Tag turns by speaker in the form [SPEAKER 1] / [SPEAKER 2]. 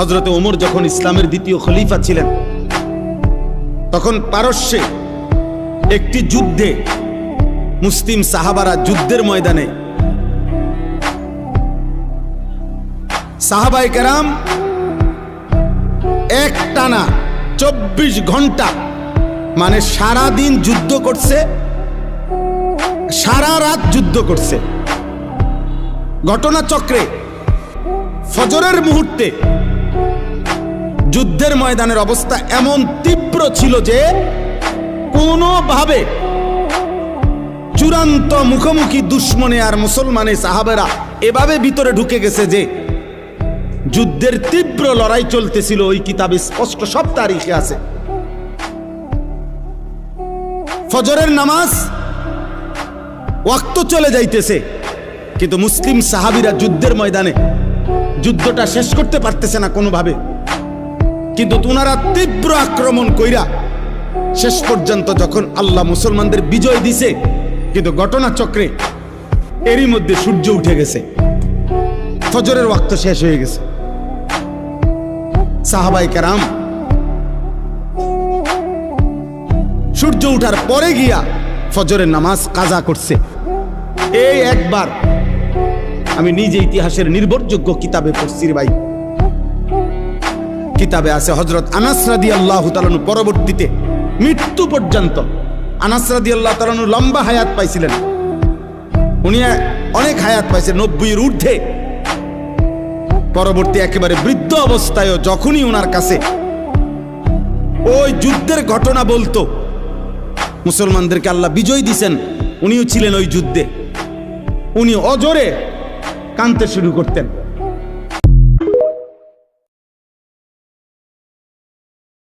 [SPEAKER 1] হযরত ওমর যখন ইসলামের দ্বিতীয় খলিফা ছিলেন, তখন পারস্যে একটি যুদ্ধে মুসলিম সাহাবারা যুদ্ধের ময়দানে সাহাবায়ে কেরাম এক টানা 24 ঘন্টা মানে সারা দিন যুদ্ধ করছে, সারা রাত যুদ্ধ করছে। ঘটনাচক্রে ফজরের মুহূর্তে যুদ্ধের ময়দানের অবস্থা এমন তীব্র ছিল যে কোনোভাবে চূড়ান্ত মুখোমুখি দুশ্মনে আর মুসলমানে সাহাবেরা এভাবে ভিতরে ঢুকে গেছে যে যুদ্ধের তীব্র লড়াই চলতেছিল। ওই কিতাবে স্পষ্ট সব তারিখে আছে। ফজরের নামাজ ওয়াক্ত চলে যাইতেছে, কিন্তু মুসলিম সাহাবীরা যুদ্ধের ময়দানে যুদ্ধটা শেষ করতে পারতেছে না কোনোভাবে। কিন্তু ওনারা তীব্র আক্রমণ কইরা শেষ পর্যন্ত যখন আল্লাহ মুসলমানদের বিজয় দিছে, কিন্তু ঘটনাচক্রে এরই মধ্যে সূর্য উঠে গেছে, ফজরের ওয়াক্ত শেষ হয়ে গেছে। সাহাবায়ে কেরাম সূর্য উঠার পরে গিয়া ফজরের নামাজ কাজা করছে। এই একবার আমি নিজে ইতিহাসের নির্ভরযোগ্য কিতাবে পড়ছি রে ভাই। কিতাবে আছে হযরত আনাস রাদিয়াল্লাহু তাআলা পরবর্তীতে মৃত্যু পর্যন্ত, আনাস রাদিয়াল্লাহু তাআলা লম্বা হায়াত পাইছিলেন, উনি অনেক হায়াত পাইছেন, 90-এর ঊর্ধ্বে। পরবর্তী একেবারে বৃদ্ধ অবস্থায়ও যখনই ওনার কাছে ওই যুদ্ধের ঘটনা বলতো, মুসলমানদেরকে আল্লাহ বিজয় দিছেন, উনিও ছিলেন ওই যুদ্ধে, উনি অজরে কাঁদতে শুরু করতেন।